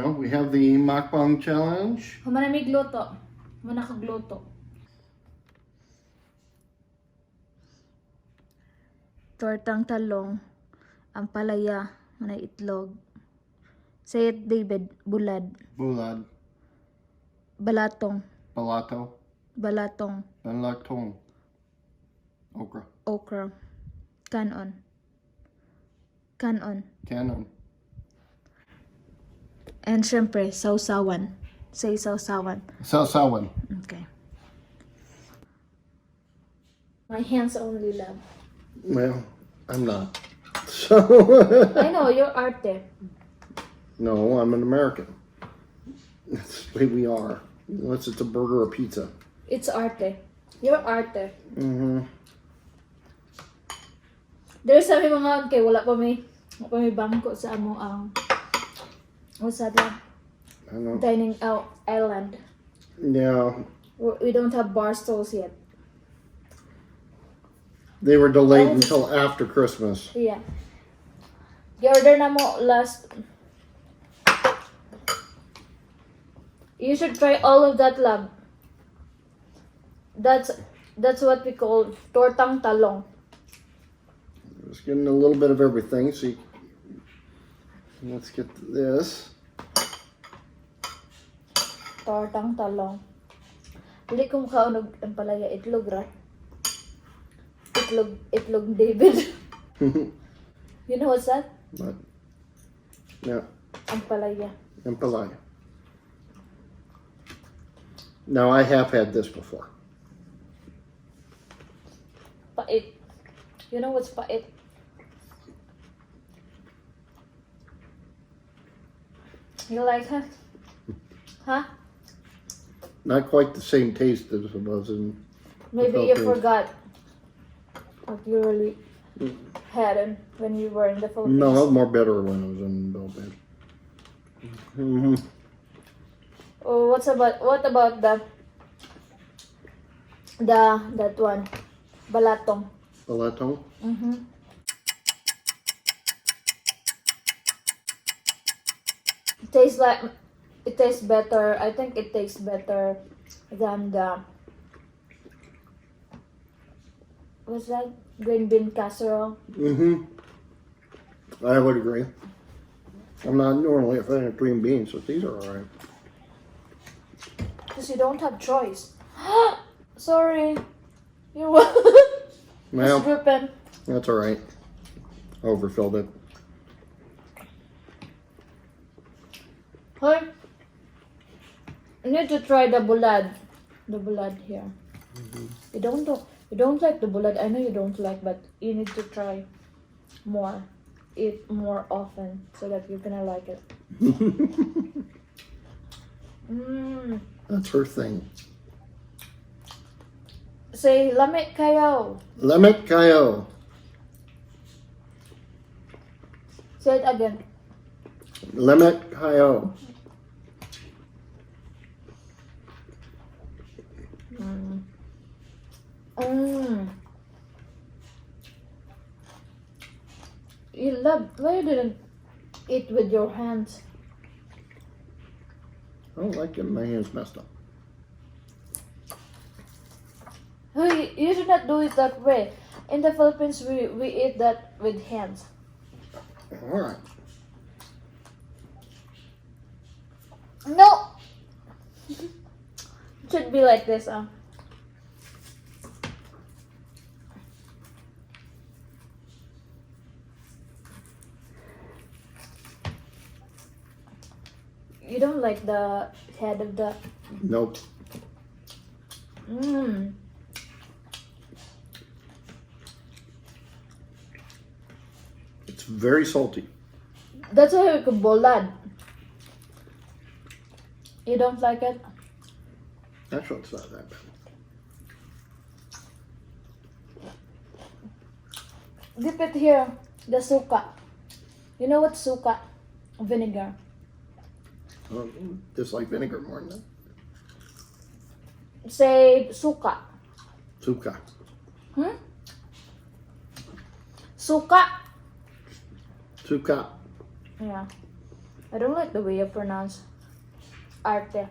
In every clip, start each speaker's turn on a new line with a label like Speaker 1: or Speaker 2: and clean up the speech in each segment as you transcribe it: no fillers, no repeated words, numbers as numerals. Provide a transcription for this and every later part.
Speaker 1: Well, we have the MUKBANG challenge.
Speaker 2: Humanamig luto. Manakagluto. Tortang talong. Ang palaya. Manay itlog. Say it, David. Bulad.
Speaker 1: Bulad.
Speaker 2: Balatong.
Speaker 1: Balato.
Speaker 2: Balatong.
Speaker 1: Balatong. Okra.
Speaker 2: Okra. Kanon. Kanon.
Speaker 1: Cannon.
Speaker 2: And syempre, sausawan. Say sausawan.
Speaker 1: Sausawan.
Speaker 2: Okay. My hands only, love.
Speaker 1: Well, I'm not. So.
Speaker 2: I know, you're arte.
Speaker 1: No, I'm an American. That's the way we are. Unless it's a burger or pizza.
Speaker 2: It's arte. You're arte.
Speaker 1: Mm-hmm.
Speaker 2: There's sabi mga kay wala pa may bangko sa amo ang what's that lang?
Speaker 1: I know.
Speaker 2: Dining out island.
Speaker 1: Yeah.
Speaker 2: We don't have bar stools yet.
Speaker 1: They were delayed until after Christmas.
Speaker 2: Yeah. Gi-order na mo last. You should try all of that, love. That's what we call tortang talong.
Speaker 1: Just getting a little bit of everything. See, let's get this.
Speaker 2: Tortang talong. Dili ko makaunog ang palaya itlog, right? Itlog David. You know what's that?
Speaker 1: But yeah,
Speaker 2: Ang palaya.
Speaker 1: empalaya. Now I have had this before.
Speaker 2: Pait. You know what's pait? You like her? Huh?
Speaker 1: Not quite the same taste as it was in.
Speaker 2: Maybe you
Speaker 1: Philippines.
Speaker 2: forgot what you really had when you were in the Philippines.
Speaker 1: No, it was more better when I was in the Philippines. Mm-hmm.
Speaker 2: Oh, what about that one? Balatong.
Speaker 1: Balatong.
Speaker 2: Mm-hmm. It tastes better. I think it tastes better than the what's that? Green bean casserole.
Speaker 1: Mm-hmm. I would agree. I'm not normally a fan of green beans, so these are alright.
Speaker 2: Because you don't have choice. Sorry. You're
Speaker 1: Well,
Speaker 2: dripping.
Speaker 1: that's alright. Overfilled it.
Speaker 2: Hey, you need to try the bulad. The bulad here. You don't like the bulad. I know you don't like, but you need to try more. Eat more often so that you're gonna like it.
Speaker 1: That's her thing.
Speaker 2: Say lamit kayo.
Speaker 1: Lemit kayo.
Speaker 2: Say it again.
Speaker 1: Lemit kayo. You love. Why you didn't eat with your hands? I don't like getting my hands messed up.
Speaker 2: Hey, you should not do it that way. In the Philippines, we eat that with hands.
Speaker 1: Alright.
Speaker 2: No! It should be like this, You don't like the head of the...
Speaker 1: Nope. It's very salty.
Speaker 2: That's why we call bolad. You don't like it?
Speaker 1: Actually, it's not that bad.
Speaker 2: Dip it here. The suka. You know what's suka? Vinegar.
Speaker 1: Just like vinegar more than that.
Speaker 2: Say suka.
Speaker 1: Suka.
Speaker 2: Suka.
Speaker 1: Suka.
Speaker 2: Yeah. I don't like the way you pronounce arte.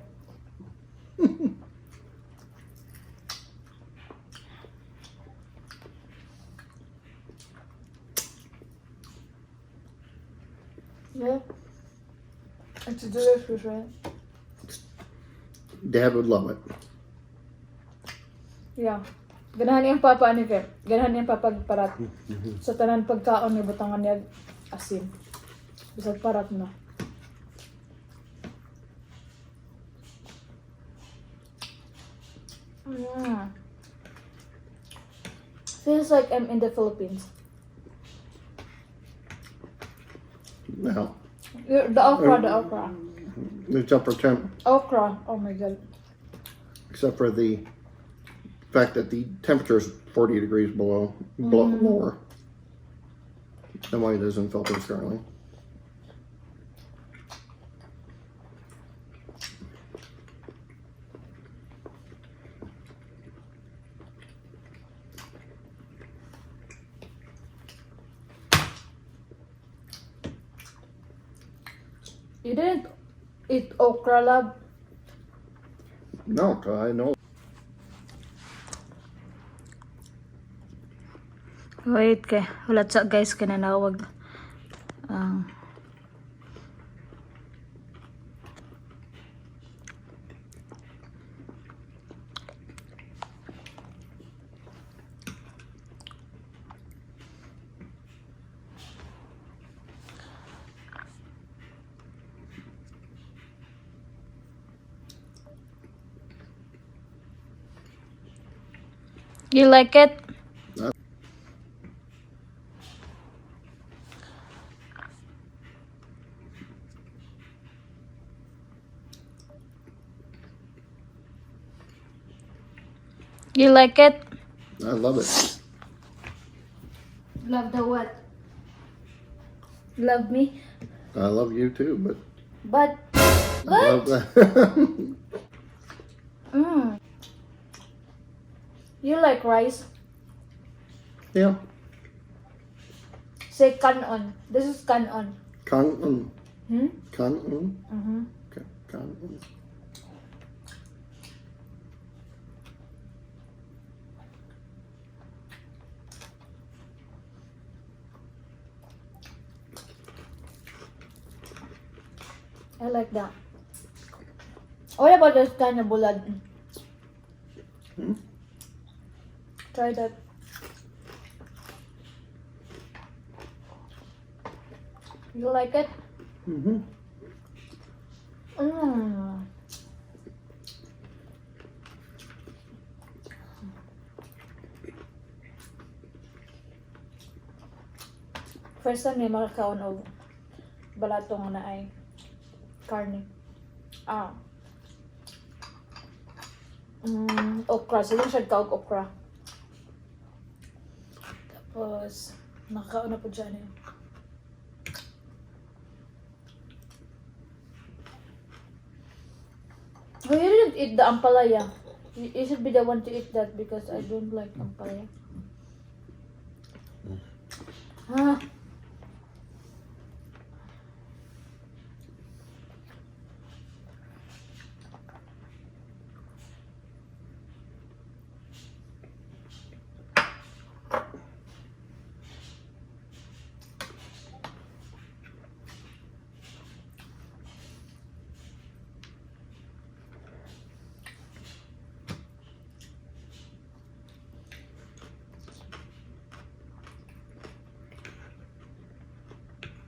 Speaker 2: Yeah. It's delicious, right?
Speaker 1: Dad would love it.
Speaker 2: Yeah. Ganahan niyang papa ni Kep. Ganahan niyang papagparat. Sa tanan pagkaon ni butangan niya asin. Bisag parat na. Feels like I'm in the Philippines.
Speaker 1: Now,
Speaker 2: The okra.
Speaker 1: it's upper temp,
Speaker 2: Okra. Oh my god.
Speaker 1: except for the fact that the temperature is 40 degrees below, lower than what it is in Philippines currently.
Speaker 2: You didn't eat okra, love?
Speaker 1: No, I know.
Speaker 2: Wait kay. Wala sa guys kananawag. You like it? You like it?
Speaker 1: I love it.
Speaker 2: Love the what? Love me?
Speaker 1: I love you too, but
Speaker 2: But
Speaker 1: I love that.
Speaker 2: You like rice?
Speaker 1: Yeah.
Speaker 2: Say kanon. This is kanon.
Speaker 1: Kanon.
Speaker 2: Hmm?
Speaker 1: Kanon.
Speaker 2: Mm-hmm.
Speaker 1: Okay. Kanon.
Speaker 2: I like that. What about this kind of bulad? Try that. You like it?
Speaker 1: Mm-hmm.
Speaker 2: First time may makakaon og balatong na ay karne. Okra. Silang siya kaog okra. Tapos, nakakaon na po dyan eh. Oh, you didn't eat the ampalaya. You should be the one to eat that because I don't like ampalaya.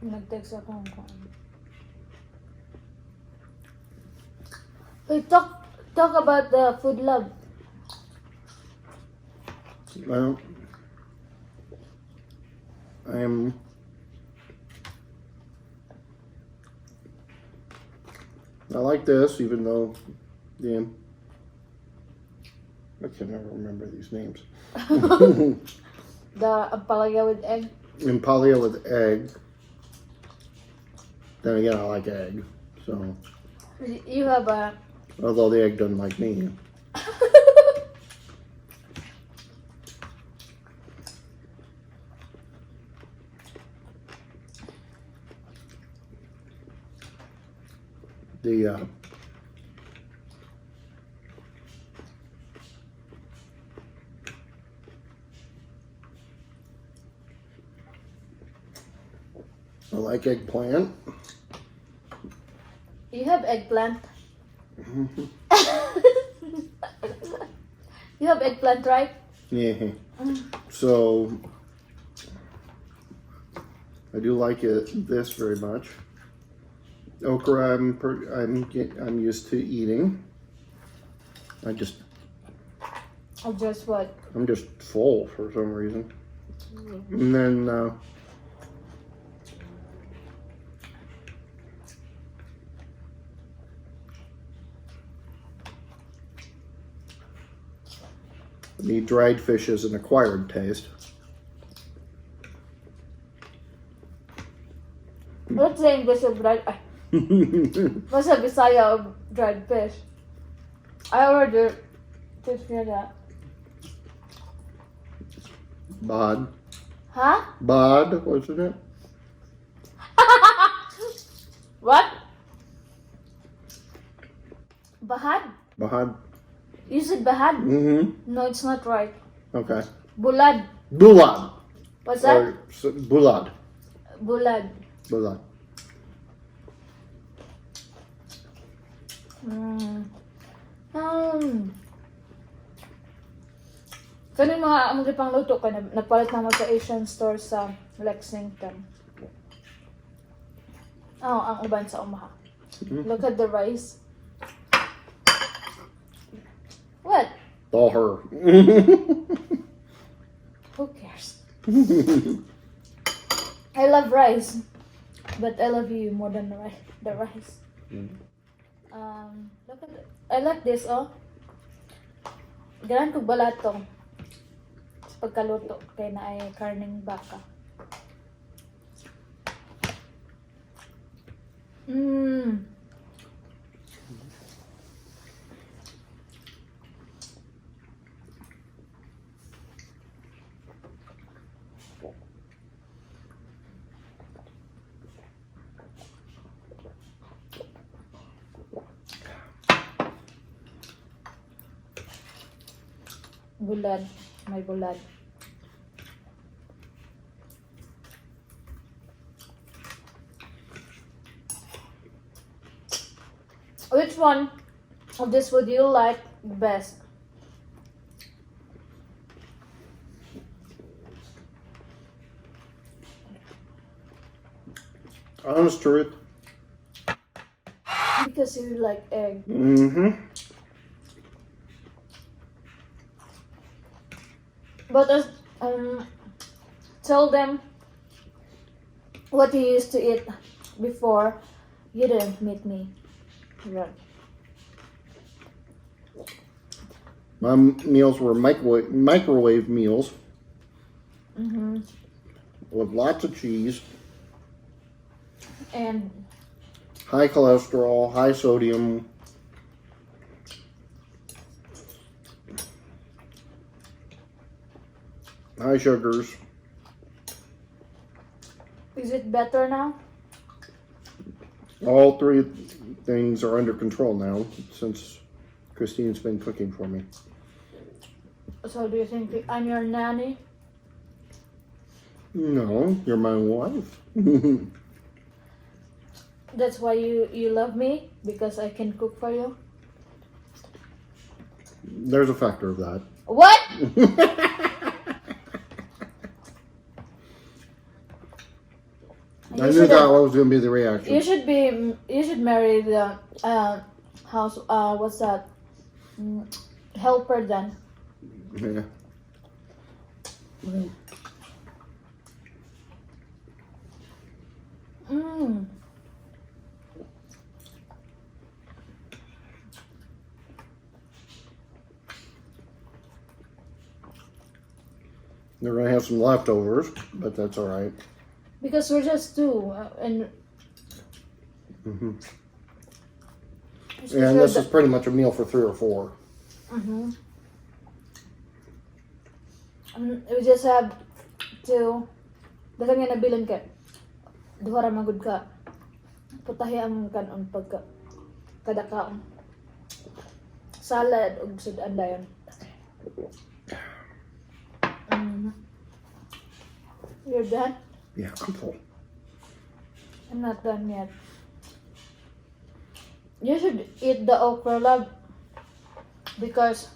Speaker 2: Nag-text ako kung ano. Hey, talk about the food, love.
Speaker 1: Well, I like this, even though I can never remember these names.
Speaker 2: The ampalaya with egg.
Speaker 1: Impalia with egg. Then again, I like egg. So,
Speaker 2: You have a...
Speaker 1: although the egg doesn't like me. The I like eggplant.
Speaker 2: You have eggplant. You have eggplant, right?
Speaker 1: Yeah. So I do like this very much. Okra, I'm used to eating.
Speaker 2: Or just what?
Speaker 1: I'm just full for some reason. And then the dried fish is an acquired taste.
Speaker 2: What's the English of dried? What's the Bisaya of dried fish? I ordered fish for that.
Speaker 1: Bod.
Speaker 2: Huh?
Speaker 1: Bod, wasn't it?
Speaker 2: What? Bahad?
Speaker 1: Bahad.
Speaker 2: You said bahad?
Speaker 1: Mm-hmm.
Speaker 2: No, it's not right.
Speaker 1: Okay.
Speaker 2: Bulad.
Speaker 1: Bulad.
Speaker 2: What's that?
Speaker 1: Bulad.
Speaker 2: Bulad.
Speaker 1: Bulad.
Speaker 2: Kanin mga ang pang luto ka, napalit naman sa Asian store sa Lexington. Oh, ang uban sa Omaha. Look at the rice. What?
Speaker 1: All her.
Speaker 2: Who cares? I love rice, but I love you more than the rice. Look at I like this, oh. Ganan ko balatong sa pagkaluto kay na ay karning baka. Bulad, may bulad. Which one of this would you like best?
Speaker 1: Honest truth.
Speaker 2: Because you like egg.
Speaker 1: Mm-hmm.
Speaker 2: But tell them what you used to eat before you didn't meet me. Right.
Speaker 1: My meals were microwave meals with lots of cheese,
Speaker 2: And
Speaker 1: high cholesterol, high sodium, high sugars.
Speaker 2: is it better now?
Speaker 1: All three things are under control now since Christine's been cooking for me.
Speaker 2: So do you think I'm your nanny?
Speaker 1: No, you're my wife.
Speaker 2: That's why you love me? Because I can cook for you?
Speaker 1: There's a factor of that.
Speaker 2: What?
Speaker 1: I knew that was going to be the reaction.
Speaker 2: You should marry the house what's that? Helper then.
Speaker 1: Yeah. They're going to have some leftovers, but that's all right.
Speaker 2: Because we're just two, and
Speaker 1: And this is pretty much a meal for 3 or 4.
Speaker 2: We just have to. Dagan nga nabilan ka. Duha ra magud ka. Putahi ang kanon pagka kada kaon. Salad ug sudan dayon. You're done?
Speaker 1: Yeah, I'm full.
Speaker 2: I'm not done yet. You should eat the okra, love, because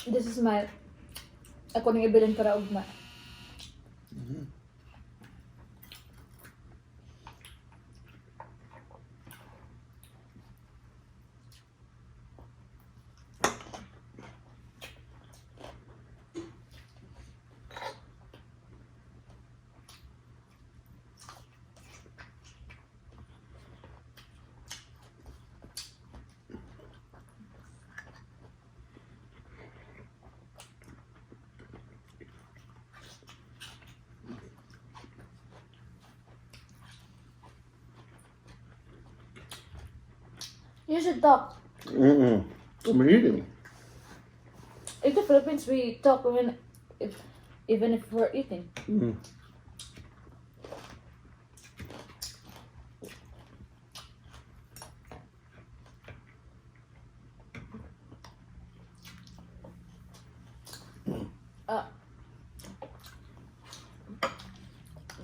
Speaker 2: this is my ako nang ibilin para ugma. You should talk.
Speaker 1: I'm eating.
Speaker 2: In the Philippines, we talk even if we're eating.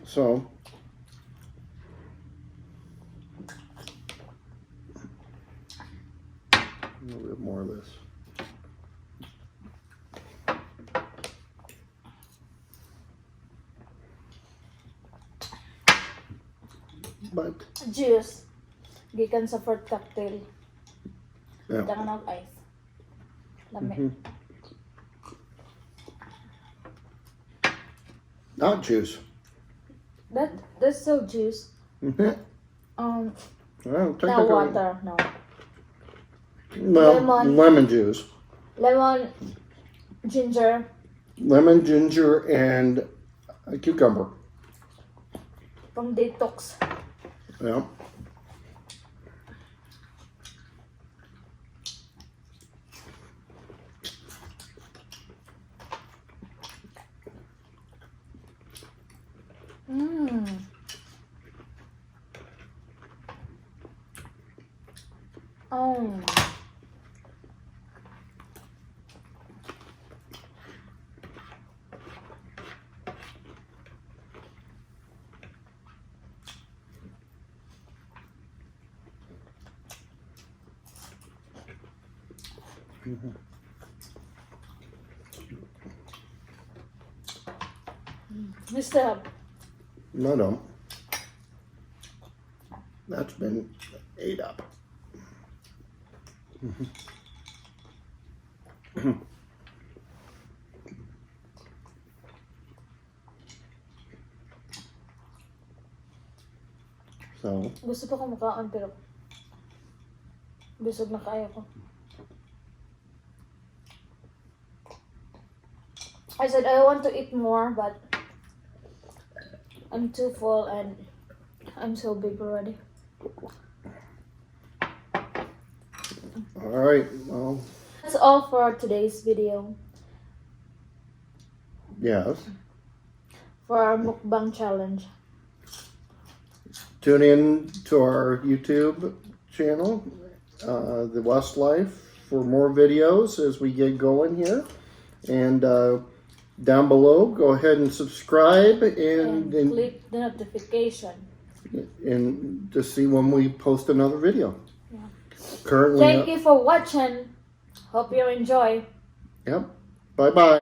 Speaker 1: So, a little bit more of this. But,
Speaker 2: Juice. Gikan sa fruit cocktail.
Speaker 1: yeah.
Speaker 2: Kita ka ng ice. Lami.
Speaker 1: Not juice.
Speaker 2: That's still juice.
Speaker 1: Well,
Speaker 2: Not
Speaker 1: technically,
Speaker 2: water. No.
Speaker 1: well,
Speaker 2: Lemon.
Speaker 1: lemon juice.
Speaker 2: Lemon, ginger.
Speaker 1: Lemon, ginger, and a cucumber.
Speaker 2: Pang detox.
Speaker 1: Yeah.
Speaker 2: Mr.
Speaker 1: No, don't. That's been ate up. So,
Speaker 2: Gusto pa ko makaon pero busog na kaya ko. I said I want to eat more but I'm too full and I'm so big already.
Speaker 1: all right. Well,
Speaker 2: That's all for today's video
Speaker 1: yes.
Speaker 2: for our mukbang challenge.
Speaker 1: Tune in to our YouTube channel, The West Life, for more videos as we get going here. And down below, go ahead and subscribe and
Speaker 2: Click the notification.
Speaker 1: to see when we post another video.
Speaker 2: Yeah.
Speaker 1: Currently,
Speaker 2: Thank you for watching. Hope you enjoy.
Speaker 1: Yep. Bye-bye.